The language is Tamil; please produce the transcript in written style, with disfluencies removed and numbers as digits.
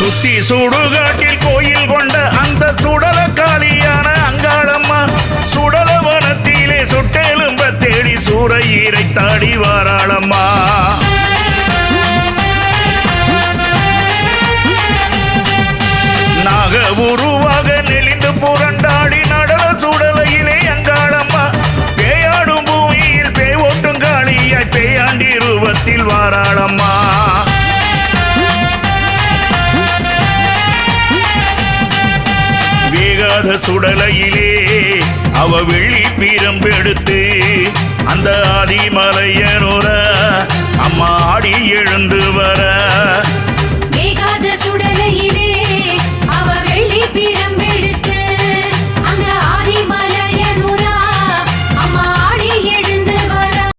சுத்தி சுடுகாட்டில் கோயில் கொண்ட அந்த சுடல காளியான அங்காளம்மா சுடல வனத்திலே சுட்டெலும்ப தேடி சூறையீரை தாடி வாராளம்மா. நாக உருவாக நெளிந்து புரண்டாடி நடன சுடலையிலே அங்காளம்மா பேயாடும் பூமியில் பேய் ஓட்டும் காளியாய் பேயாண்டி ரூபத்தில் வாராளம்மா. வேகாத சுடலையிலே அவ வெள்ளி பீரம்பெடுத்து அந்த ஆதிமலையனுர அம்மா ஆடி எழுந்து வர